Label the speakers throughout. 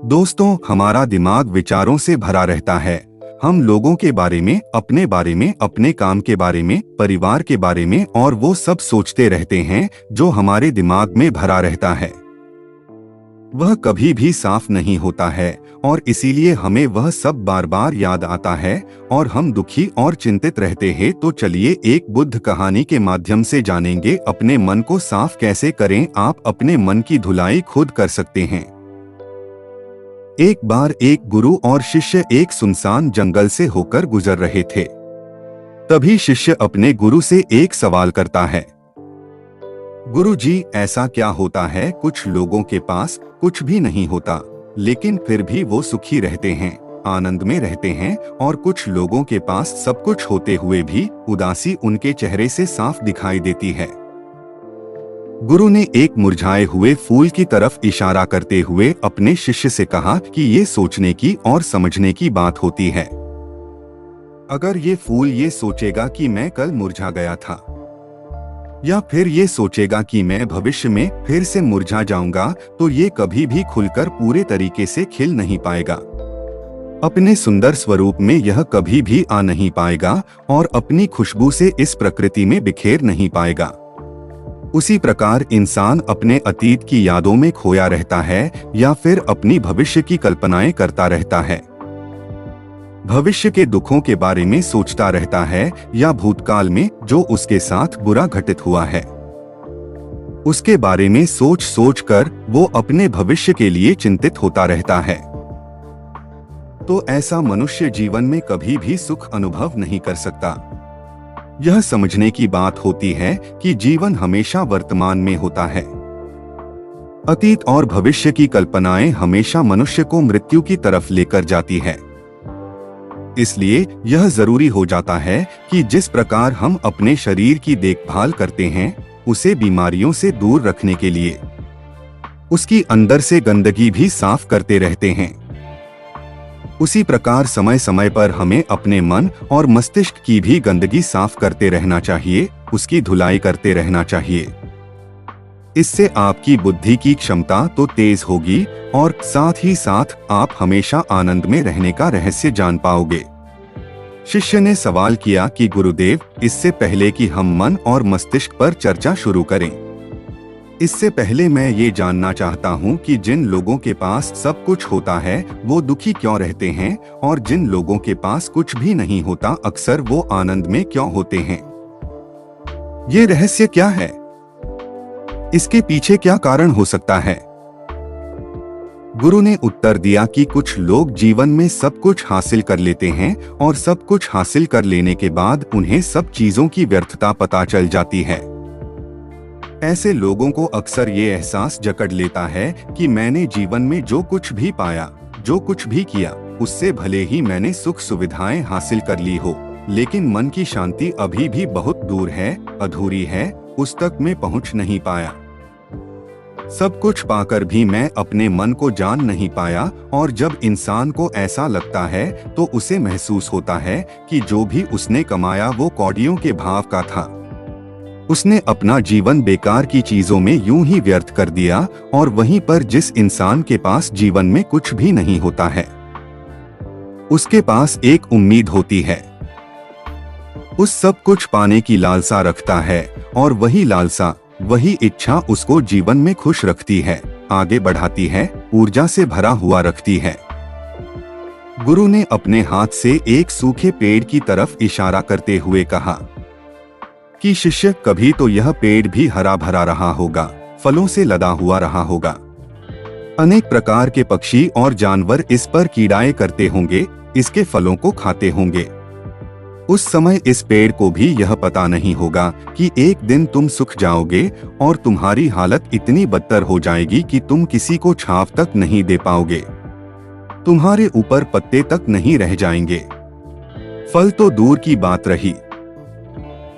Speaker 1: दोस्तों, हमारा दिमाग विचारों से भरा रहता है। हम लोगों के बारे में, अपने काम के बारे में, परिवार के बारे में और वो सब सोचते रहते हैं जो हमारे दिमाग में भरा रहता है। वह कभी भी साफ नहीं होता है और इसीलिए हमें वह सब बार बार याद आता है और हम दुखी और चिंतित रहते हैं। तो चलिए एक बुद्ध कहानी के माध्यम से जानेंगे अपने मन को साफ कैसे करें। आप अपने मन की धुलाई खुद कर सकते हैं। एक बार एक गुरु और शिष्य एक सुनसान जंगल से होकर गुजर रहे थे। तभी शिष्य अपने गुरु से एक सवाल करता है, गुरु जी, ऐसा क्या होता है कुछ लोगों के पास कुछ भी नहीं होता लेकिन फिर भी वो सुखी रहते हैं, आनंद में रहते हैं, और कुछ लोगों के पास सब कुछ होते हुए भी उदासी उनके चेहरे से साफ दिखाई देती है। गुरु ने एक मुरझाए हुए फूल की तरफ इशारा करते हुए अपने शिष्य से कहा कि ये सोचने की और समझने की बात होती है। अगर ये फूल ये सोचेगा कि मैं कल मुरझा गया था, या फिर ये सोचेगा कि मैं भविष्य में फिर से मुरझा जाऊंगा, तो ये कभी भी खुलकर पूरे तरीके से खिल नहीं पाएगा। अपने सुंदर स्वरूप में यह कभी भी आ नहीं पाएगा और अपनी खुशबू से इस प्रकृति में बिखेर नहीं पाएगा। उसी प्रकार इंसान अपने अतीत की यादों में खोया रहता है या फिर अपनी भविष्य की कल्पनाएं करता रहता है। भविष्य के दुखों के बारे में सोचता रहता है या भूतकाल में जो उसके साथ बुरा घटित हुआ है उसके बारे में सोच सोच कर वो अपने भविष्य के लिए चिंतित होता रहता है। तो ऐसा मनुष्य जीवन में कभी भी सुख अनुभव नहीं कर सकता। यह समझने की बात होती है कि जीवन हमेशा वर्तमान में होता है। अतीत और भविष्य की कल्पनाएं हमेशा मनुष्य को मृत्यु की तरफ लेकर जाती है। इसलिए यह जरूरी हो जाता है कि जिस प्रकार हम अपने शरीर की देखभाल करते हैं उसे बीमारियों से दूर रखने के लिए उसकी अंदर से गंदगी भी साफ करते रहते हैं, उसी प्रकार समय समय पर हमें अपने मन और मस्तिष्क की भी गंदगी साफ करते रहना चाहिए, उसकी धुलाई करते रहना चाहिए। इससे आपकी बुद्धि की क्षमता तो तेज होगी और साथ ही साथ आप हमेशा आनंद में रहने का रहस्य जान पाओगे। शिष्य ने सवाल किया कि गुरुदेव, इससे पहले कि हम मन और मस्तिष्क पर चर्चा शुरू करें, इससे पहले मैं ये जानना चाहता हूँ कि जिन लोगों के पास सब कुछ होता है वो दुखी क्यों रहते हैं और जिन लोगों के पास कुछ भी नहीं होता अक्सर वो आनंद में क्यों होते हैं। ये रहस्य क्या है? इसके पीछे क्या कारण हो सकता है? गुरु ने उत्तर दिया कि कुछ लोग जीवन में सब कुछ हासिल कर लेते हैं और सब कुछ हासिल कर लेने के बाद उन्हें सब चीजों की व्यर्थता पता चल जाती है। ऐसे लोगों को अक्सर ये एहसास जकड़ लेता है कि मैंने जीवन में जो कुछ भी पाया, जो कुछ भी किया, उससे भले ही मैंने सुख सुविधाएं हासिल कर ली हो, लेकिन मन की शांति अभी भी बहुत दूर है, अधूरी है, उस तक मैं पहुंच नहीं पाया। सब कुछ पाकर भी मैं अपने मन को जान नहीं पाया। और जब इंसान को ऐसा लगता है तो उसे महसूस होता है कि जो भी उसने कमाया वो कौड़ियों के भाव का था। उसने अपना जीवन बेकार की चीजों में यूं ही व्यर्थ कर दिया। और वहीं पर जिस इंसान के पास जीवन में कुछ भी नहीं होता है उसके पास एक उम्मीद होती है, उस सब कुछ पाने की लालसा रखता है और वही लालसा, वही इच्छा उसको जीवन में खुश रखती है, आगे बढ़ाती है, ऊर्जा से भरा हुआ रखती है। गुरु ने अपने हाथ से एक सूखे पेड़ की तरफ इशारा करते हुए कहा कि शिष्य, कभी तो यह पेड़ भी हरा भरा रहा होगा, फलों से लदा हुआ रहा होगा। अनेक प्रकार के पक्षी और जानवर इस पर कीड़ाएं करते होंगे, इसके फलों को खाते होंगे। उस समय इस पेड़ को भी यह पता नहीं होगा कि एक दिन तुम सूख जाओगे और तुम्हारी हालत इतनी बदतर हो जाएगी कि तुम किसी को छांव तक नहीं दे पाओगे, तुम्हारे ऊपर पत्ते तक नहीं रह जाएंगे, फल तो दूर की बात रही।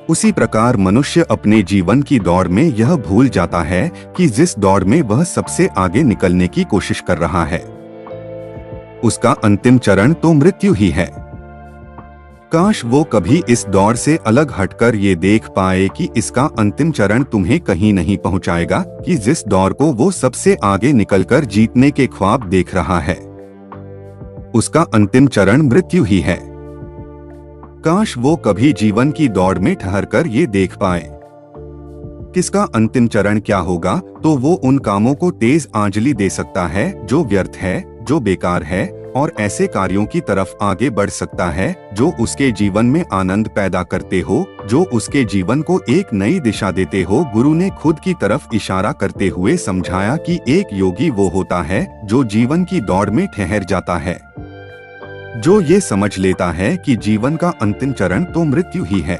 Speaker 1: उसी प्रकार मनुष्य अपने जीवन की दौड़ में यह भूल जाता है कि जिस दौड़ में वह सबसे आगे निकलने की कोशिश कर रहा है उसका अंतिम चरण तो मृत्यु ही है। काश वो कभी इस दौड़ से अलग हटकर ये देख पाए कि इसका अंतिम चरण तुम्हें कहीं नहीं पहुंचाएगा, कि जिस दौड़ को वो सबसे आगे निकलकर जीतने के ख्वाब देख रहा है उसका अंतिम चरण मृत्यु ही है। काश वो कभी जीवन की दौड़ में ठहरकर ये देख पाए किसका अंतिम चरण क्या होगा, तो वो उन कामों को तेज आंजलि दे सकता है जो व्यर्थ है, जो बेकार है, और ऐसे कार्यों की तरफ आगे बढ़ सकता है जो उसके जीवन में आनंद पैदा करते हो, जो उसके जीवन को एक नई दिशा देते हो। गुरु ने खुद की तरफ इशारा करते हुए समझाया कि एक योगी वो होता है जो जीवन की दौड़ में ठहर जाता है, जो ये समझ लेता है कि जीवन का अंतिम चरण तो मृत्यु ही है।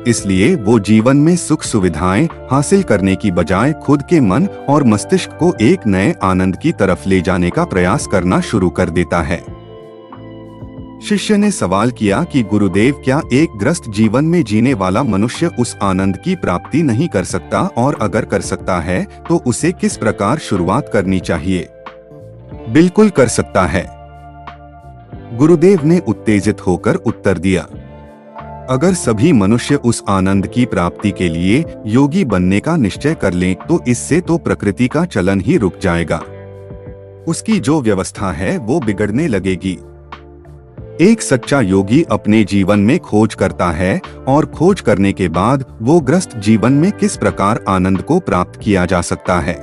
Speaker 1: इसलिए वो जीवन में सुख सुविधाएं हासिल करने की बजाय खुद के मन और मस्तिष्क को एक नए आनंद की तरफ ले जाने का प्रयास करना शुरू कर देता है। शिष्य ने सवाल किया कि गुरुदेव, क्या एक ग्रस्त जीवन में जीने वाला मनुष्य उस आनंद की प्राप्ति नहीं कर सकता, और अगर कर सकता है तो उसे किस प्रकार शुरुआत करनी चाहिए? बिल्कुल कर सकता है, गुरुदेव ने उत्तेजित होकर उत्तर दिया। अगर सभी मनुष्य उस आनंद की प्राप्ति के लिए योगी बनने का निश्चय कर लें तो इससे तो प्रकृति का चलन ही रुक जाएगा, उसकी जो व्यवस्था है वो बिगड़ने लगेगी। एक सच्चा योगी अपने जीवन में खोज करता है, और खोज करने के बाद वो ग्रस्त जीवन में किस प्रकार आनंद को प्राप्त किया जा सकता है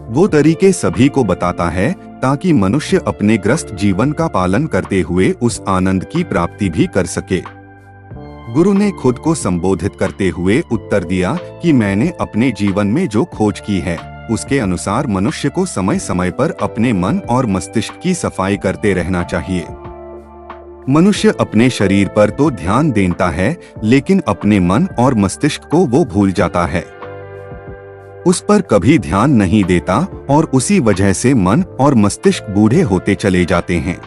Speaker 1: वो तरीके सभी को बताता है, ताकि मनुष्य अपने ग्रस्त जीवन का पालन करते हुए उस आनंद की प्राप्ति भी कर सके। गुरु ने खुद को संबोधित करते हुए उत्तर दिया कि मैंने अपने जीवन में जो खोज की है उसके अनुसार मनुष्य को समय समय पर अपने मन और मस्तिष्क की सफाई करते रहना चाहिए। मनुष्य अपने शरीर पर तो ध्यान देता है, लेकिन अपने मन और मस्तिष्क को वो भूल जाता है, उस पर कभी ध्यान नहीं देता, और उसी वजह से मन और मस्तिष्क बूढ़े होते चले जाते हैं।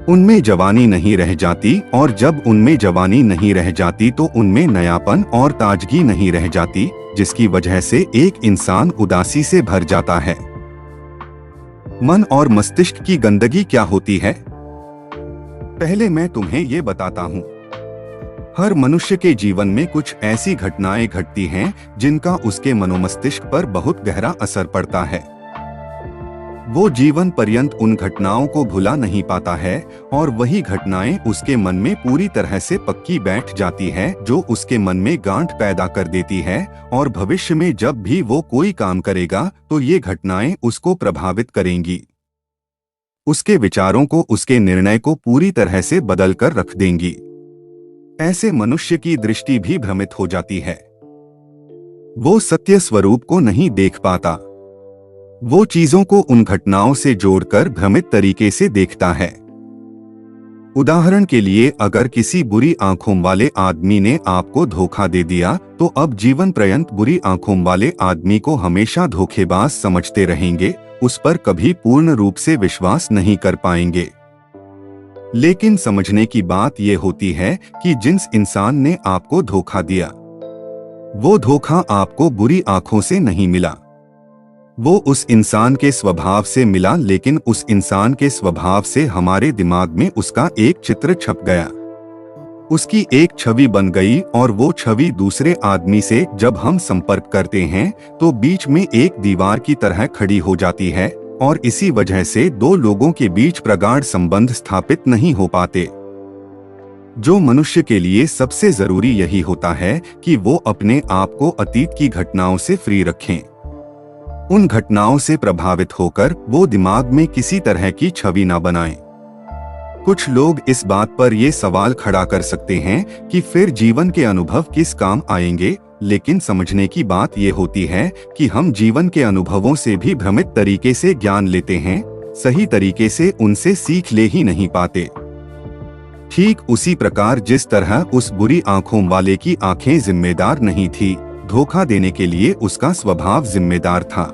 Speaker 1: उनमें जवानी नहीं रह जाती, और जब उनमें जवानी नहीं रह जाती तो उनमें नयापन और ताजगी नहीं रह जाती, जिसकी वजह से एक इंसान उदासी से भर जाता है। मन और मस्तिष्क की गंदगी क्या होती है? पहले मैं तुम्हें ये बताता हूँ। हर मनुष्य के जीवन में कुछ ऐसी घटनाएं घटती हैं जिनका उसके मनोमस्तिष्क पर बहुत गहरा असर पड़ता है। वो जीवन पर्यंत उन घटनाओं को भुला नहीं पाता है, और वही घटनाएं उसके मन में पूरी तरह से पक्की बैठ जाती है, जो उसके मन में गांठ पैदा कर देती है, और भविष्य में जब भी वो कोई काम करेगा तो ये घटनाएं उसको प्रभावित करेंगी, उसके विचारों को, उसके निर्णय को पूरी तरह से बदल कर रख देंगी। ऐसे मनुष्य की दृष्टि भी भ्रमित हो जाती है, वो सत्य स्वरूप को नहीं देख पाता, वो चीजों को उन घटनाओं से जोड़कर भ्रमित तरीके से देखता है। उदाहरण के लिए, अगर किसी बुरी आंखों वाले आदमी ने आपको धोखा दे दिया, तो अब जीवन पर्यंत बुरी आंखों वाले आदमी को हमेशा धोखेबाज समझते रहेंगे, उस पर कभी पूर्ण रूप से विश्वास नहीं कर पाएंगे। लेकिन समझने की बात यह होती है कि जिस इंसान ने आपको धोखा दिया, वो धोखा आपको बुरी आंखों से नहीं मिला, वो उस इंसान के स्वभाव से मिला, लेकिन उस इंसान के स्वभाव से हमारे दिमाग में उसका एक चित्र छप गया, उसकी एक छवि बन गई, और वो छवि दूसरे आदमी से जब हम संपर्क करते हैं तो बीच में एक दीवार की तरह खड़ी हो जाती है, और इसी वजह से दो लोगों के बीच प्रगाढ़ संबंध स्थापित नहीं हो पाते। जो मनुष्य के लिए सबसे जरूरी यही होता है कि वो अपने आप को अतीत की घटनाओं से फ्री रखें। उन घटनाओं से प्रभावित होकर वो दिमाग में किसी तरह की छवि ना बनाएं। कुछ लोग इस बात पर ये सवाल खड़ा कर सकते हैं कि फिर जीवन के अनुभव किस काम आएंगे, लेकिन समझने की बात ये होती है कि हम जीवन के अनुभवों से भी भ्रमित तरीके से ज्ञान लेते हैं, सही तरीके से उनसे सीख ले ही नहीं पाते। ठीक उसी प्रकार जिस तरह उस बुरी आंखों वाले की आंखें जिम्मेदार नहीं थी, धोखा देने के लिए उसका स्वभाव जिम्मेदार था,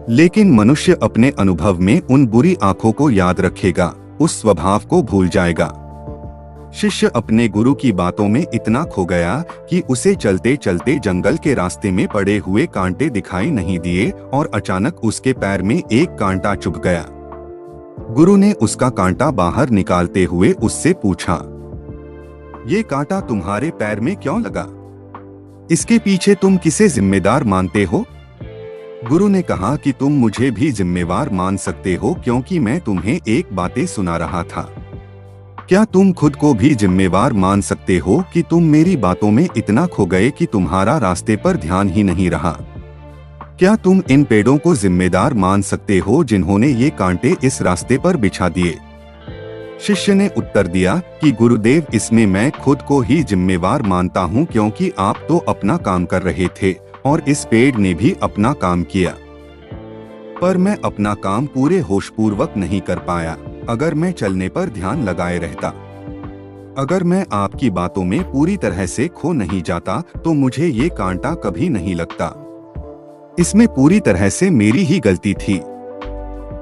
Speaker 1: लेकिन मनुष्य अपने अनुभव में उन बुरी आंखों को याद रखेगा, उस स्वभाव को भूल जाएगा। शिष्य अपने गुरु की बातों में इतना खो गया कि उसे चलते चलते जंगल के रास्ते में पड़े हुए कांटे दिखाई नहीं दिए, और अचानक उसके पैर में एक कांटा चुभ गया। गुरु ने उसका कांटा बाहर निकालते हुए उससे पूछा, ये कांटा तुम्हारे पैर में क्यों लगा? इसके पीछे तुम किसे जिम्मेदार मानते हो? गुरु ने कहा कि तुम मुझे भी जिम्मेवार मान सकते हो, क्योंकि मैं तुम्हें एक बातें सुना रहा था। क्या तुम खुद को भी जिम्मेवार मान सकते हो कि तुम मेरी बातों में इतना खो गए कि तुम्हारा रास्ते पर ध्यान ही नहीं रहा? क्या तुम इन पेड़ों को जिम्मेदार मान सकते हो जिन्होंने ये कांटे इस रास्ते पर बिछा दिए? शिष्य ने उत्तर दिया कि गुरुदेव, इसमें मैं खुद को ही जिम्मेवार मानता हूँ, क्योंकि आप तो अपना काम कर रहे थे और इस पेड़ ने भी अपना काम किया, पर मैं अपना काम पूरे होशपूर्वक नहीं कर पाया। अगर मैं चलने पर ध्यान लगाए रहता, अगर मैं आपकी बातों में पूरी तरह से खो नहीं जाता, तो मुझे ये कांटा कभी नहीं लगता। इसमें पूरी तरह से मेरी ही गलती थी।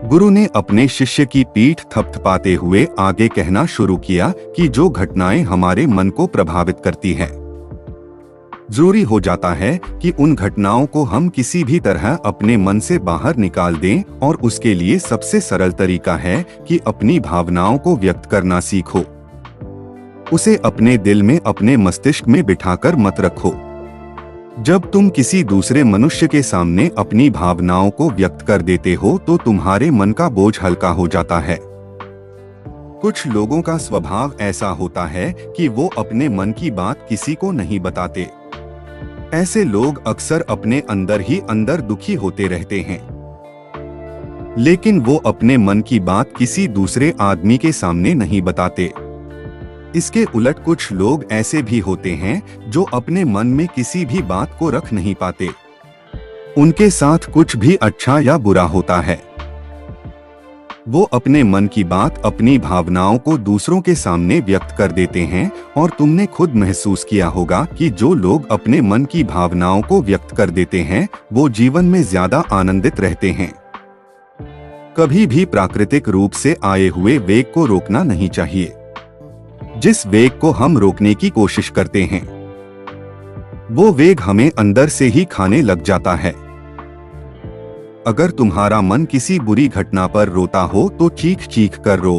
Speaker 1: गुरु ने अपने शिष्य की पीठ थपथपाते हुए आगे कहना शुरू किया कि जो घटनाएं हमारे मन को प्रभावित करती हैं, जरूरी हो जाता है कि उन घटनाओं को हम किसी भी तरह अपने मन से बाहर निकाल दें, और उसके लिए सबसे सरल तरीका है कि अपनी भावनाओं को व्यक्त करना सीखो। उसे अपने दिल में, अपने मस्तिष्क में बिठाकर मत रखो। जब तुम किसी दूसरे मनुष्य के सामने अपनी भावनाओं को व्यक्त कर देते हो, तो तुम्हारे मन का बोझ हल्का हो जाता है। कुछ लोगों का स्वभाव ऐसा होता है कि वो अपने मन की बात किसी को नहीं बताते। ऐसे लोग अक्सर अपने अंदर ही अंदर दुखी होते रहते हैं, लेकिन वो अपने मन की बात किसी दूसरे आदमी के सामने नहीं बताते। इसके उलट कुछ लोग ऐसे भी होते हैं जो अपने मन में किसी भी बात को रख नहीं पाते। उनके साथ कुछ भी अच्छा या बुरा होता है, वो अपने मन की बात, अपनी भावनाओं को दूसरों के सामने व्यक्त कर देते हैं। और तुमने खुद महसूस किया होगा कि जो लोग अपने मन की भावनाओं को व्यक्त कर देते हैं, वो जीवन में ज्यादा आनंदित रहते हैं। कभी भी प्राकृतिक रूप से आए हुए वेग को रोकना नहीं चाहिए। जिस वेग को हम रोकने की कोशिश करते हैं, वो वेग हमें अंदर से ही खाने लग जाता है। अगर तुम्हारा मन किसी बुरी घटना पर रोता हो, तो चीख चीख कर रो।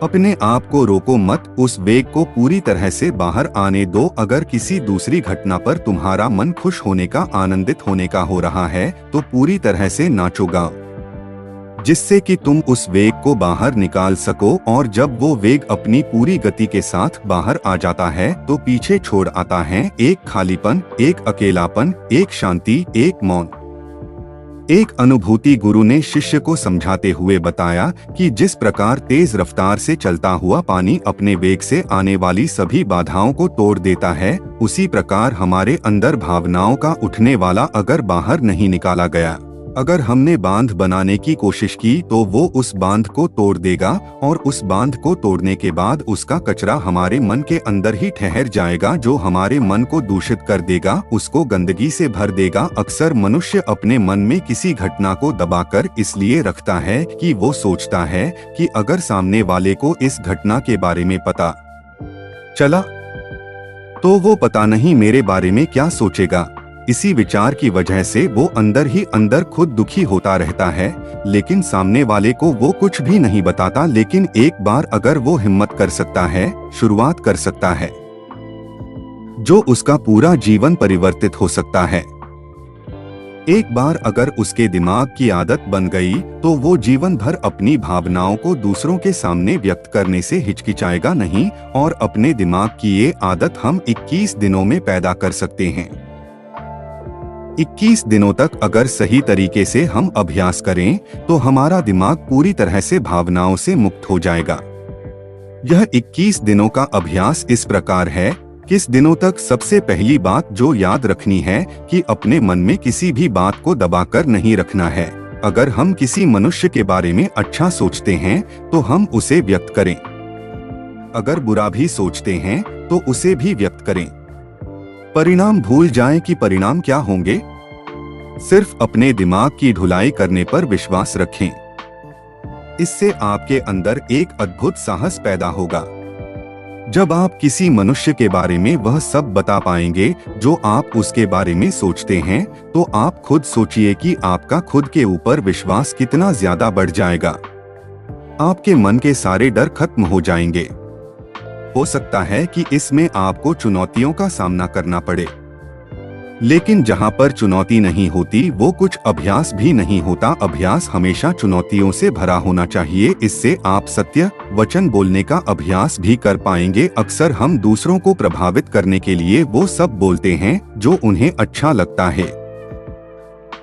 Speaker 1: अपने आप को रोको मत, उस वेग को पूरी तरह से बाहर आने दो। अगर किसी दूसरी घटना पर तुम्हारा मन खुश होने का, आनंदित होने का हो रहा है, तो पूरी तरह से नाचो गाओ, जिससे कि तुम उस वेग को बाहर निकाल सको। और जब वो वेग अपनी पूरी गति के साथ बाहर आ जाता है, तो पीछे छोड़ आता है एक खालीपन, एक अकेलापन, एक शांति, एक मौन, एक अनुभूति। गुरु ने शिष्य को समझाते हुए बताया कि जिस प्रकार तेज रफ्तार से चलता हुआ पानी अपने वेग से आने वाली सभी बाधाओं को तोड़ देता है, उसी प्रकार हमारे अंदर भावनाओं का उठने वाला अगर बाहर नहीं निकाला गया, अगर हमने बांध बनाने की कोशिश की, तो वो उस बांध को तोड़ देगा। और उस बांध को तोड़ने के बाद उसका कचरा हमारे मन के अंदर ही ठहर जाएगा, जो हमारे मन को दूषित कर देगा, उसको गंदगी से भर देगा। अक्सर मनुष्य अपने मन में किसी घटना को दबाकर इसलिए रखता है कि वो सोचता है कि अगर सामने वाले को इस घटना के बारे में पता चला, तो वो पता नहीं मेरे बारे में क्या सोचेगा। इसी विचार की वजह से वो अंदर ही अंदर खुद दुखी होता रहता है, लेकिन सामने वाले को वो कुछ भी नहीं बताता। लेकिन एक बार अगर वो हिम्मत कर सकता है, शुरुआत कर सकता है, जो उसका पूरा जीवन परिवर्तित हो सकता है। एक बार अगर उसके दिमाग की आदत बन गई, तो वो जीवन भर अपनी भावनाओं को दूसरों के सामने व्यक्त करने से हिचकिचाएगा नहीं। और अपने दिमाग की ये आदत हम 21 दिनों में पैदा कर सकते हैं। 21 दिनों तक अगर सही तरीके से हम अभ्यास करें, तो हमारा दिमाग पूरी तरह से भावनाओं से मुक्त हो जाएगा। यह 21 दिनों का अभ्यास इस प्रकार है। किस दिनों तक? सबसे पहली बात जो याद रखनी है कि अपने मन में किसी भी बात को दबाकर नहीं रखना है। अगर हम किसी मनुष्य के बारे में अच्छा सोचते हैं, तो हम उसे व्यक्त करें। अगर बुरा भी सोचते हैं, तो उसे भी व्यक्त करें। परिणाम भूल जाएं कि परिणाम क्या होंगे। सिर्फ अपने दिमाग की ढुलाई करने पर विश्वास रखें। इससे आपके अंदर एक अद्भुत साहस पैदा होगा। जब आप किसी मनुष्य के बारे में वह सब बता पाएंगे जो आप उसके बारे में सोचते हैं, तो आप खुद सोचिए कि आपका खुद के ऊपर विश्वास कितना ज्यादा बढ़ जाएगा। आपके मन के सारे डर खत्म हो जाएंगे। हो सकता है कि इसमें आपको चुनौतियों का सामना करना पड़े, लेकिन जहां पर चुनौती नहीं होती वो कुछ अभ्यास भी नहीं होता। अभ्यास हमेशा चुनौतियों से भरा होना चाहिए। इससे आप सत्य वचन बोलने का अभ्यास भी कर पाएंगे। अक्सर हम दूसरों को प्रभावित करने के लिए वो सब बोलते हैं जो उन्हें अच्छा लगता है,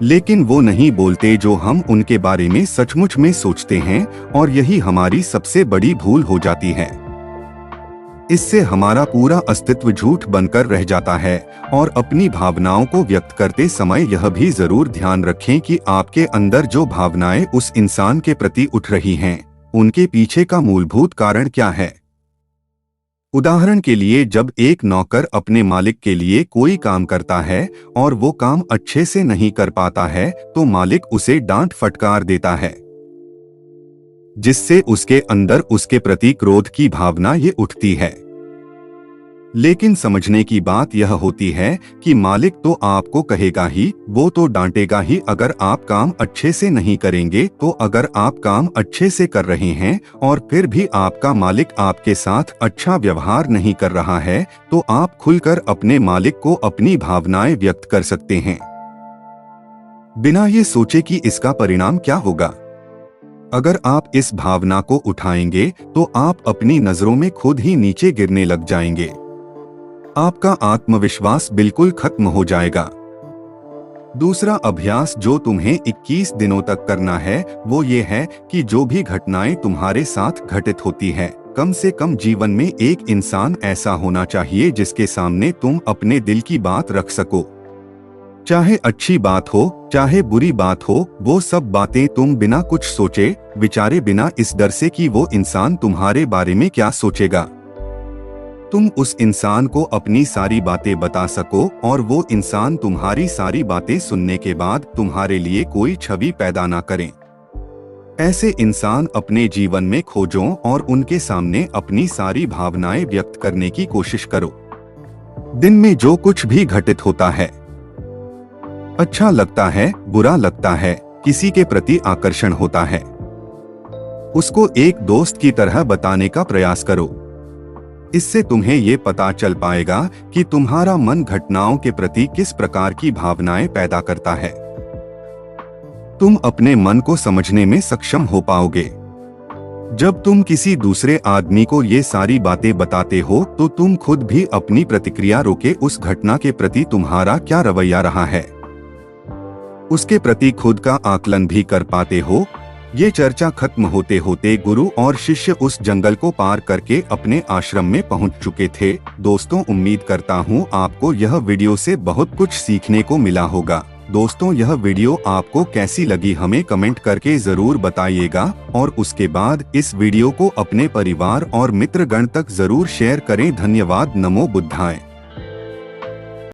Speaker 1: लेकिन वो नहीं बोलते जो हम उनके बारे में सचमुच में सोचते हैं, और यही हमारी सबसे बड़ी भूल हो जाती है। इससे हमारा पूरा अस्तित्व झूठ बनकर रह जाता है। और अपनी भावनाओं को व्यक्त करते समय यह भी जरूर ध्यान रखें कि आपके अंदर जो भावनाएं उस इंसान के प्रति उठ रही हैं, उनके पीछे का मूलभूत कारण क्या है। उदाहरण के लिए, जब एक नौकर अपने मालिक के लिए कोई काम करता है और वो काम अच्छे से नहीं कर पाता है, तो मालिक उसे डांट फटकार देता है, जिससे उसके अंदर उसके प्रति क्रोध की भावना ये उठती है। लेकिन समझने की बात यह होती है कि मालिक तो आपको कहेगा ही, वो तो डांटेगा ही अगर आप काम अच्छे से नहीं करेंगे। तो अगर आप काम अच्छे से कर रहे हैं और फिर भी आपका मालिक आपके साथ अच्छा व्यवहार नहीं कर रहा है, तो आप खुलकर अपने मालिक को अपनी भावनाएं व्यक्त कर सकते हैं, बिना ये सोचे कि इसका परिणाम क्या होगा। अगर आप इस भावना को उठाएंगे तो आप अपनी नजरों में खुद ही नीचे गिरने लग जाएंगे। आपका आत्मविश्वास बिल्कुल खत्म हो जाएगा। दूसरा अभ्यास जो तुम्हें 21 दिनों तक करना है वो ये है कि जो भी घटनाएं तुम्हारे साथ घटित होती है, कम से कम जीवन में एक इंसान ऐसा होना चाहिए जिसके सामने तुम अपने दिल की बात रख सको। चाहे अच्छी बात हो चाहे बुरी बात हो, वो सब बातें तुम बिना कुछ सोचे विचारे, बिना इस डर से कि वो इंसान तुम्हारे बारे में क्या सोचेगा, तुम उस इंसान को अपनी सारी बातें बता सको और वो इंसान तुम्हारी सारी बातें सुनने के बाद तुम्हारे लिए कोई छवि पैदा ना करें। ऐसे इंसान अपने जीवन में खोजो और उनके सामने अपनी सारी भावनाएं व्यक्त करने की कोशिश करो। दिन में जो कुछ भी घटित होता है, अच्छा लगता है, बुरा लगता है, किसी के प्रति आकर्षण होता है, उसको एक दोस्त की तरह बताने का प्रयास करो। इससे तुम्हें ये पता चल पाएगा कि तुम्हारा मन घटनाओं के प्रति किस प्रकार की भावनाएं पैदा करता है। तुम अपने मन को समझने में सक्षम हो पाओगे। जब तुम किसी दूसरे आदमी को ये सारी बातें बताते हो तो तुम खुद भी अपनी प्रतिक्रिया रोके उस घटना के प्रति तुम्हारा क्या रवैया रहा है, उसके प्रति खुद का आकलन भी कर पाते हो। ये चर्चा खत्म होते होते गुरु और शिष्य उस जंगल को पार करके अपने आश्रम में पहुंच चुके थे। दोस्तों, उम्मीद करता हूँ आपको यह वीडियो से बहुत कुछ सीखने को मिला होगा। दोस्तों, यह वीडियो आपको कैसी लगी हमें कमेंट करके जरूर बताइएगा, और उसके बाद इस वीडियो को अपने परिवार और मित्रगण तक जरूर शेयर करें। धन्यवाद। नमो बुद्धाय।